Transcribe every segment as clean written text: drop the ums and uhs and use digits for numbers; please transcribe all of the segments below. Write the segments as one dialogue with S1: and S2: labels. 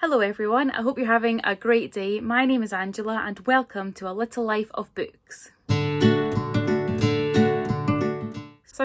S1: Hello everyone, I hope you're having a great day. My name is Angela and welcome to A Little Life of Books. So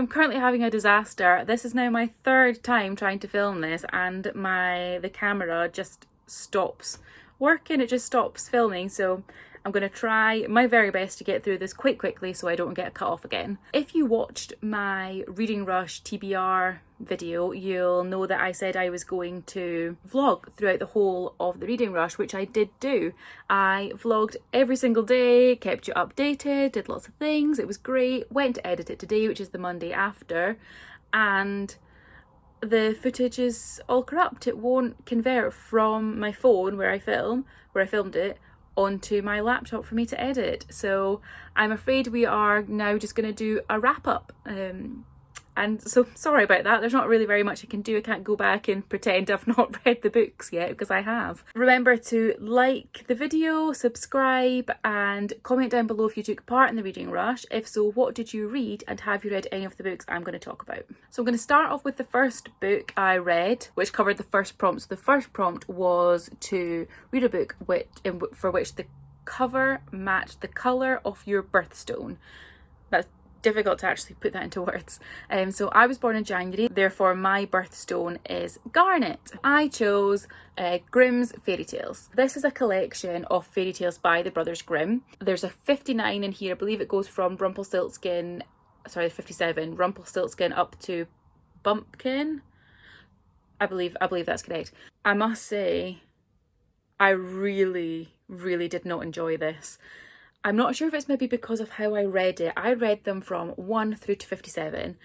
S1: I'm currently having a disaster. This is now my third time trying to film this and the camera just stops working, it just stops filming. So I'm going to try my very best to get through this quite quickly so I don't get cut off again. If you watched my Reading Rush TBR video, you'll know that I said I was going to vlog throughout the whole of the Reading Rush, which I did do. I vlogged every single day, kept you updated, did lots of things. It was great. Went to edit it today, which is the Monday after, and the footage is all corrupt. It won't convert from my phone where I filmed it, onto my laptop for me to edit. So I'm afraid we are now just going to do a wrap up. And so sorry about that. There's not really very much I can do. I can't go back and pretend I've not read the books yet, because I have. Remember to like the video, subscribe and comment down below if you took part in the Reading Rush. If so, what did you read and have you read any of the books I'm going to talk about? So I'm going to start off with the first book I read, which covered the first prompt. So the first prompt was to read a book for which the cover matched the colour of your birthstone. That's difficult to actually put that into words. So I was born in January, therefore my birthstone is garnet. I chose Grimm's Fairy Tales. This is a collection of fairy tales by the Brothers Grimm. There's a 59 in here. I believe it goes from 57, Rumpelstiltskin up to Bumpkin. I believe that's correct. I must say, I really did not enjoy this. I'm not sure if it's maybe because of how I read it. I read them from 1 through to 57,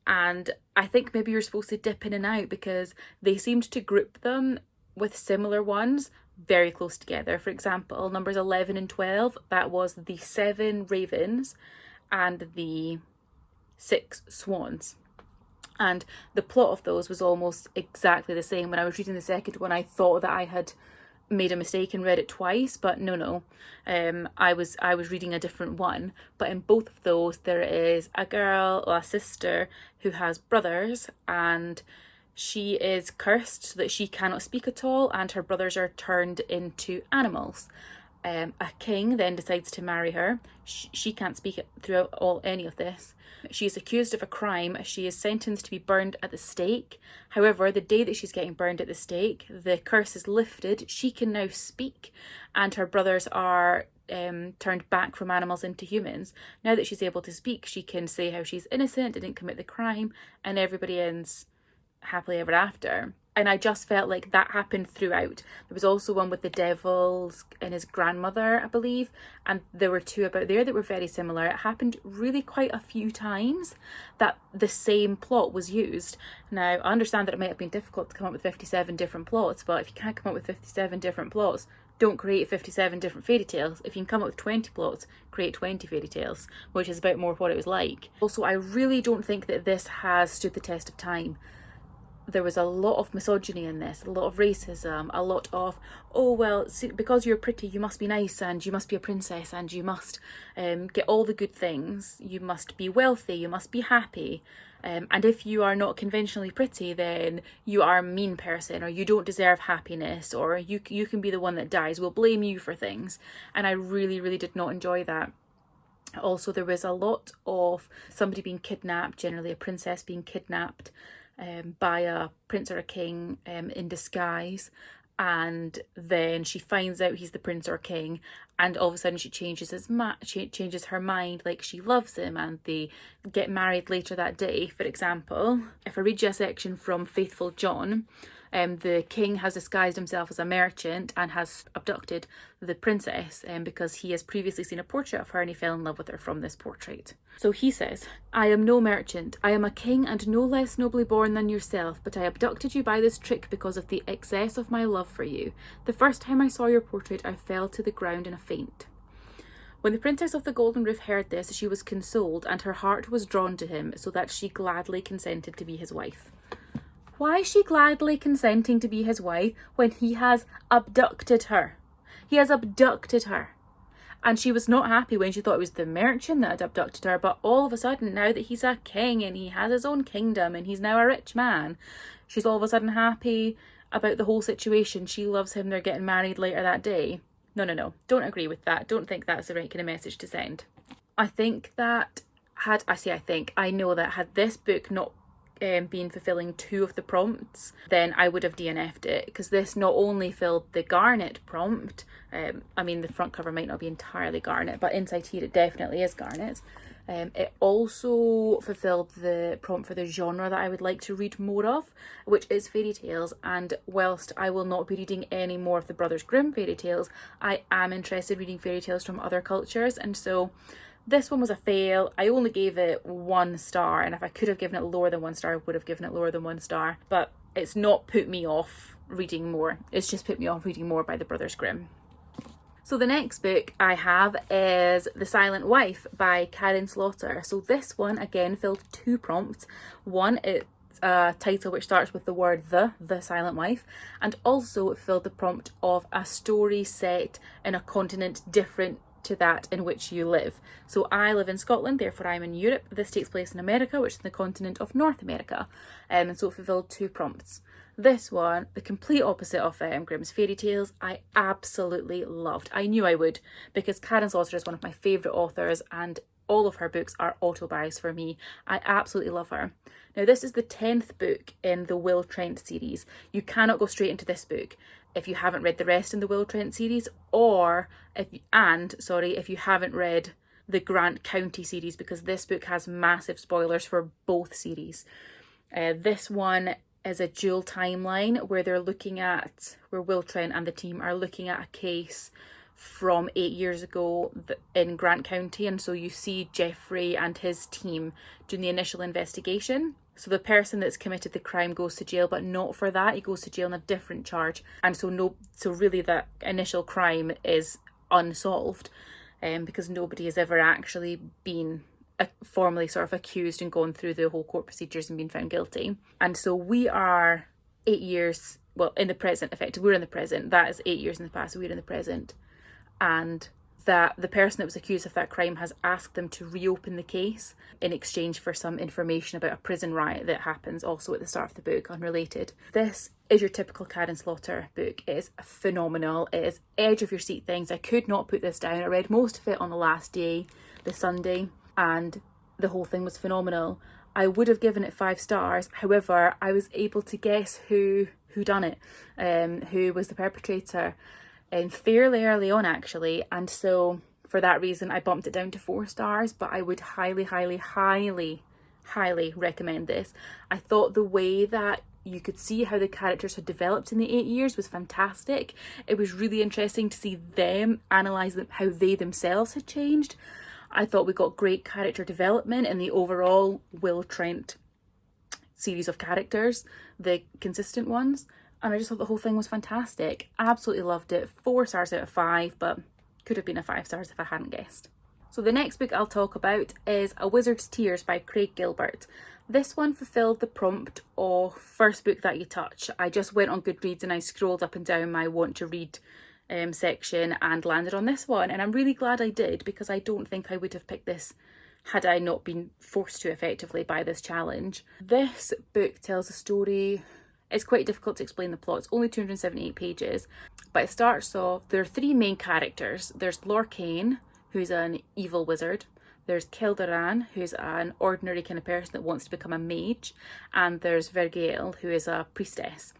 S1: and I think maybe you're supposed to dip in and out because they seemed to group them with similar ones very close together. For example, numbers 11 and 12, that was the 7 ravens and the 6 swans. And the plot of those was almost exactly the same. When I was reading the second one, I thought that I had made a mistake and read it twice, but no. I was reading a different one. But in both of those, there is a sister who has brothers, and she is cursed so that she cannot speak at all, and her brothers are turned into animals. A king then decides to marry her. She can't speak throughout any of this. She is accused of a crime. She is sentenced to be burned at the stake. However, the day that she's getting burned at the stake, the curse is lifted. She can now speak, and her brothers are turned back from animals into humans. Now that she's able to speak, she can say how she's innocent, didn't commit the crime, and everybody ends happily ever after. And I just felt like that happened throughout. There was also one with the devils and his grandmother, I believe, and there were two about there that were very similar. It happened really quite a few times that the same plot was used. Now, I understand that it might have been difficult to come up with 57 different plots, but if you can't come up with 57 different plots, don't create 57 different fairy tales. If you can come up with 20 plots, create 20 fairy tales, which is about more what it was like. Also, I really don't think that this has stood the test of time. There was a lot of misogyny in this, a lot of racism, a lot of, oh well, because you're pretty you must be nice and you must be a princess and you must get all the good things, you must be wealthy, you must be happy, and if you are not conventionally pretty then you are a mean person, or you don't deserve happiness, or you can be the one that dies, we'll blame you for things. And I really did not enjoy that. Also, there was a lot of somebody being kidnapped, generally a princess being kidnapped by a prince or a king in disguise, and then she finds out he's the prince or king, and all of a sudden she changes her mind, like she loves him, and they get married later that day. For example, if I read you a section from Faithful John, the king has disguised himself as a merchant and has abducted the princess because he has previously seen a portrait of her and he fell in love with her from this portrait. So he says, "I am no merchant. I am a king and no less nobly born than yourself, but I abducted you by this trick because of the excess of my love for you. The first time I saw your portrait, I fell to the ground in a faint." When the Princess of the Golden Roof heard this, she was consoled, and her heart was drawn to him, so that she gladly consented to be his wife. Why is she gladly consenting to be his wife when he has abducted her? He has abducted her. And she was not happy when she thought it was the merchant that had abducted her, but all of a sudden, now that he's a king and he has his own kingdom and he's now a rich man, she's all of a sudden happy about the whole situation. She loves him, they're getting married later that day. No. Don't agree with that. Don't think that's the right kind of message to send. I think that I know that had this book not been fulfilling 2 of the prompts, then I would have DNF'd it, because this not only filled the Garnet prompt, I mean the front cover might not be entirely Garnet, but inside here it definitely is Garnet. It also fulfilled the prompt for the genre that I would like to read more of, which is fairy tales. And whilst I will not be reading any more of the Brothers Grimm fairy tales, I am interested in reading fairy tales from other cultures, and so this one was a fail. I only gave it 1 star, and if I could have given it lower than 1 star, I would have given it lower than 1 star. But it's not put me off reading more. It's just put me off reading more by the Brothers Grimm. So the next book I have is The Silent Wife by Karin Slaughter. So this one, again, filled 2 prompts. One, it's a title which starts with the word the Silent Wife, and also it filled the prompt of a story set in a continent different to that in which you live. So I live in Scotland, therefore I'm in Europe. This takes place in America, which is the continent of North America, and so it fulfilled 2 prompts. This one, the complete opposite of Grimm's fairy tales, I absolutely loved. I knew I would, because Karin Slaughter is one of my favourite authors, and all of her books are auto-buys for me. I absolutely love her. Now this is the 10th book in the Will Trent series. You cannot go straight into this book if you haven't read the rest in the Will Trent series, or if you haven't read the Grant County series, because this book has massive spoilers for both series. This one is a dual timeline where where Will Trent and the team are looking at a case from 8 years ago in Grant County, and so you see Jeffrey and his team doing the initial investigation. So the person that's committed the crime goes to jail, but not for that. He goes to jail on a different charge, and so really that initial crime is unsolved, because nobody has ever actually been formally sort of accused and gone through the whole court procedures and been found guilty. And so we are 8 years, well, in the present, effectively. We're in the present. That is 8 years in the past. We're in the present. And that the person that was accused of that crime has asked them to reopen the case in exchange for some information about a prison riot that happens also at the start of the book, unrelated. This is your typical Karin Slaughter book. It is phenomenal. It is edge of your seat things. I could not put this down. I read most of it on the last day, the Sunday, and the whole thing was phenomenal. I would have given it 5 stars. However, I was able to guess who done it, who was the perpetrator, fairly early on actually, and so for that reason I bumped it down to 4 stars. But I would highly recommend this. I thought the way that you could see how the characters had developed in the 8 years was fantastic. It was really interesting to see them analyse how they themselves had changed. I thought we got great character development in the overall Will Trent series of characters, the consistent ones, and I just thought the whole thing was fantastic. Absolutely loved it. 4 stars out of 5, but could have been a 5 stars if I hadn't guessed. So the next book I'll talk about is A Wizard's Tears by Craig Gilbert. This one fulfilled the prompt of first book that you touch. I just went on Goodreads and I scrolled up and down my want to read section and landed on this one, and I'm really glad I did, because I don't think I would have picked this had I not been forced to effectively by this challenge. This book tells a story. It's quite difficult to explain the plot. It's only 278 pages, but it starts off, there are 3 main characters. There's Lorcain, who's an evil wizard. There's Keldaran, who's an ordinary kind of person that wants to become a mage, and there's Vergale, who is a priestess.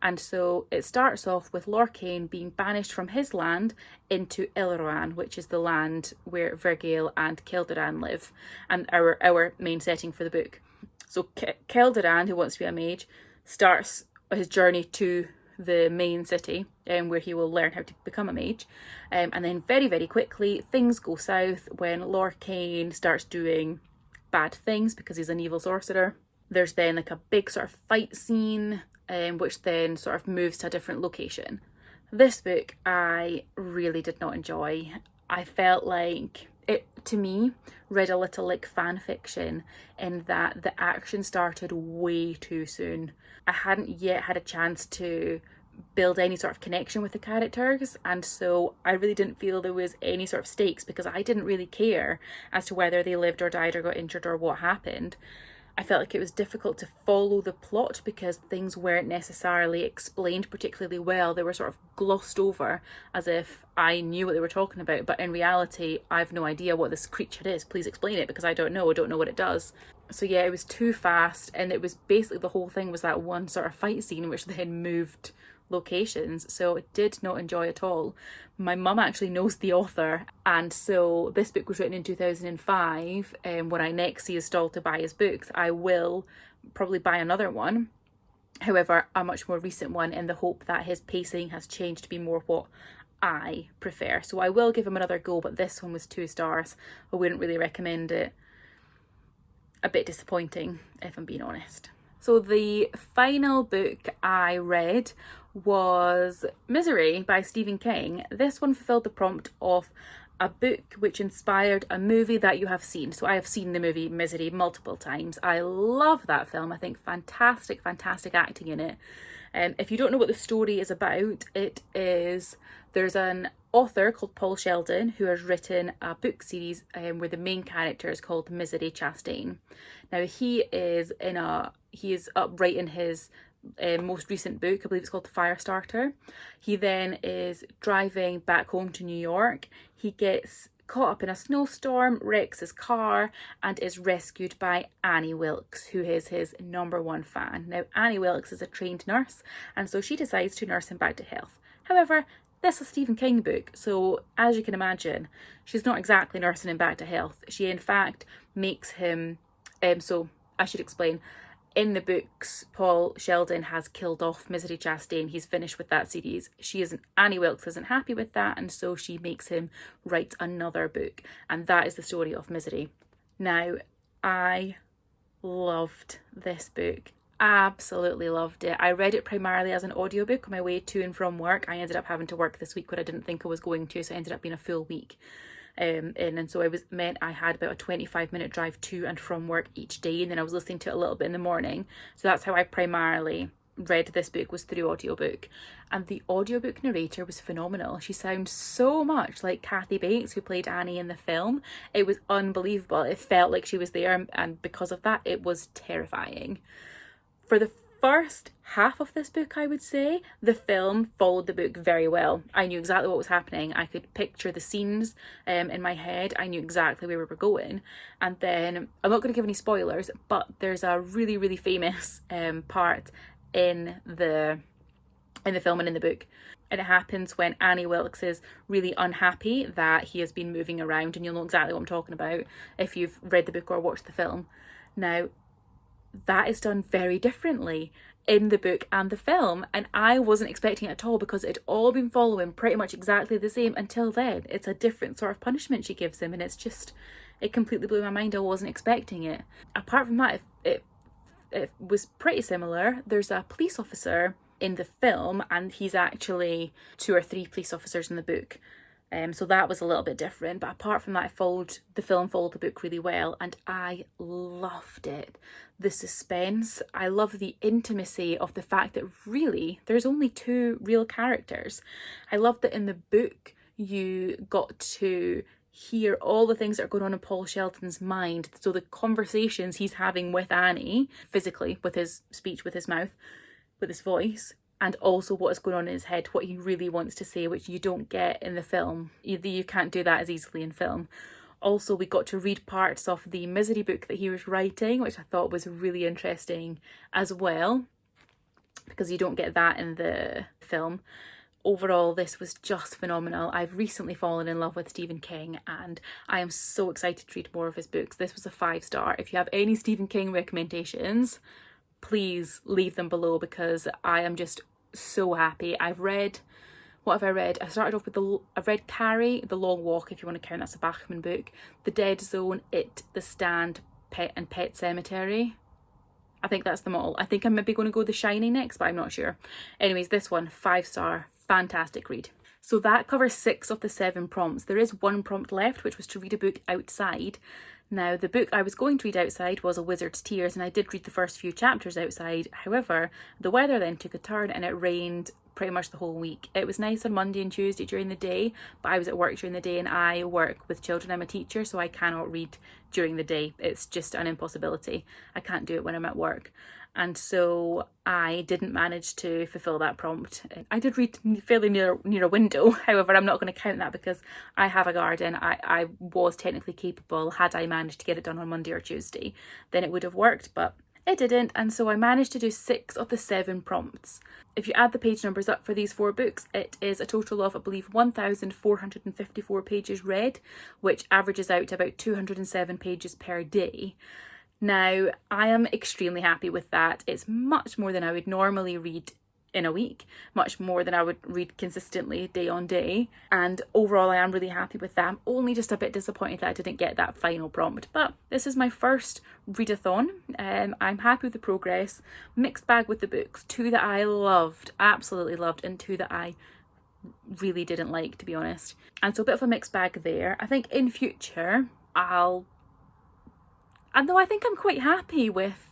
S1: And so it starts off with Lorcain being banished from his land into Elroan, which is the land where Vergale and Keldaran live, and our main setting for the book. So Keldaran, who wants to be a mage, starts his journey to the main city, where he will learn how to become a mage, and then very quickly things go south when Lorcain starts doing bad things because he's an evil sorcerer. There's then like a big sort of fight scene, which then sort of moves to a different location. This book I really did not enjoy. I felt like it, to me, read a little like fan fiction, in that the action started way too soon. I hadn't yet had a chance to build any sort of connection with the characters, and so I really didn't feel there was any sort of stakes, because I didn't really care as to whether they lived or died or got injured or what happened. I felt like it was difficult to follow the plot because things weren't necessarily explained particularly well. They were sort of glossed over as if I knew what they were talking about, but in reality, I've no idea what this creature is. Please explain it, because I don't know what it does. So yeah, it was too fast, and it was basically, the whole thing was that one sort of fight scene which then moved locations, so I did not enjoy at all. My mum actually knows the author, and so this book was written in 2005. And when I next see a stall to buy his books, I will probably buy another one, however a much more recent one, in the hope that his pacing has changed to be more what I prefer. So I will give him another go, but this one was 2 stars. I wouldn't really recommend it. A bit disappointing, if I'm being honest. So the final book I read was Misery by Stephen King. This one fulfilled the prompt of a book which inspired a movie that you have seen. So I have seen the movie Misery multiple times. I love that film. I think fantastic acting in it. If you don't know what the story is about, there's an author called Paul Sheldon who has written a book series where the main character is called Misery Chastain. Now he is up writing his most recent book. I believe it's called The Firestarter. He then is driving back home to New York. He gets caught up in a snowstorm, wrecks his car, and is rescued by Annie Wilkes, who is his #1 fan. Now, Annie Wilkes is a trained nurse, and so she decides to nurse him back to health. However, this is a Stephen King book, so as you can imagine, she's not exactly nursing him back to health. She, in fact, makes him... so, I should explain. In the books, Paul Sheldon has killed off Misery Chastain. He's finished with that series. Annie Wilkes isn't happy with that, and so she makes him write another book, and that is the story of Misery. Now, I loved this book. Absolutely loved it. I read it primarily as an audiobook on my way to and from work. I ended up having to work this week when I didn't think I was going to, so it ended up being a full week. And so I had about a 25-minute drive to and from work each day, and then I was listening to it a little bit in the morning. So that's how I primarily read this book, was through audiobook. And the audiobook narrator was phenomenal. She sounds so much like Kathy Bates, who played Annie in the film. It was unbelievable. It felt like she was there, and because of that, it was terrifying. For the first half of this book, I would say, the film followed the book very well. I knew exactly what was happening. I could picture the scenes in my head. I knew exactly where we were going. And then, I'm not going to give any spoilers, but there's a really, really famous part in the film and in the book. And it happens when Annie Wilkes is really unhappy that he has been moving around, and you'll know exactly what I'm talking about if you've read the book or watched the film. Now, that is done very differently in the book and the film, and I wasn't expecting it at all, because it'd all been following pretty much exactly the same until then. It's a different sort of punishment she gives him, and it completely blew my mind. I wasn't expecting it. Apart from that, it was pretty similar. There's a police officer in the film, and he's actually 2 or 3 police officers in the book. So that was a little bit different, but apart from that, the film followed the book really well, and I loved it. The suspense, I love the intimacy of the fact that really there's only 2 real characters. I love that in the book you got to hear all the things that are going on in Paul Sheldon's mind. So the conversations he's having with Annie, physically, with his speech, with his mouth, with his voice, and also what is going on in his head, what he really wants to say, which you don't get in the film. You can't do that as easily in film. Also, we got to read parts of the Misery book that he was writing, which I thought was really interesting as well, because you don't get that in the film. Overall, this was just phenomenal. I've recently fallen in love with Stephen King, and I am so excited to read more of his books. This was a 5-star. If you have any Stephen King recommendations, please leave them below, because I am just so happy. What have I read? I started off with I've read Carrie, The Long Walk, if you want to count, that's a Bachman book. The Dead Zone, It, The Stand, Pet Sematary. I think that's them all. I think I'm maybe going to go The Shining next, but I'm not sure. Anyways, this one, 5-star, fantastic read. So that covers 6 of the 7 prompts. There is 1 prompt left, which was to read a book outside. Now, the book I was going to read outside was A Wizard's Tears, and I did read the first few chapters outside. However, the weather then took a turn and it rained pretty much the whole week. It was nice on Monday and Tuesday during the day, but I was at work during the day and I work with children. I'm a teacher, so I cannot read during the day. It's just an impossibility. I can't do it when I'm at work. And so I didn't manage to fulfill that prompt. I did read fairly near a window. However, I'm not going to count that because I have a garden. I was technically capable. Had I managed to get it done on Monday or Tuesday, then it would have worked, but it didn't. And so I managed to do 6 of the 7 prompts. If you add the page numbers up for these 4 books, it is a total of, I believe, 1,454 pages read, which averages out to about 207 pages per day. Now, I am extremely happy with that. It's much more than I would normally read in a week, much more than I would read consistently day on day. And overall, I am really happy with that. I'm only just a bit disappointed that I didn't get that final prompt. But this is my first readathon. I'm happy with the progress. Mixed bag with the books. 2 that I loved, absolutely loved, and 2 that I really didn't like, to be honest. And so a bit of a mixed bag there. I think in future, and though I think I'm quite happy with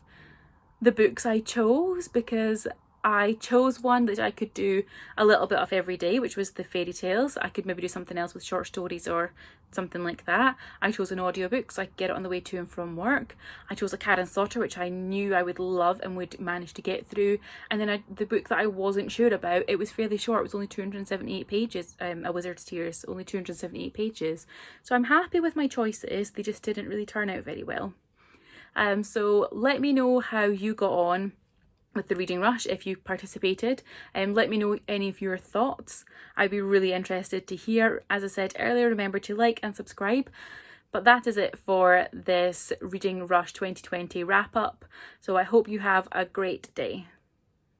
S1: the books I chose, because I chose one that I could do a little bit of every day, which was the fairy tales. I could maybe do something else with short stories or something like that. I chose an audiobook so I could get it on the way to and from work. I chose a Karen Slaughter, which I knew I would love and would manage to get through. And then the book that I wasn't sure about, it was fairly short. It was only 278 pages, A Wizard's Tears, only 278 pages. So I'm happy with my choices. They just didn't really turn out very well. So let me know how you got on with the reading rush if you participated, and let me know any of your thoughts. I'd be really interested to hear. As I said earlier, remember to like and subscribe. But that is it for this Reading Rush 2020 wrap up. So I hope you have a great day.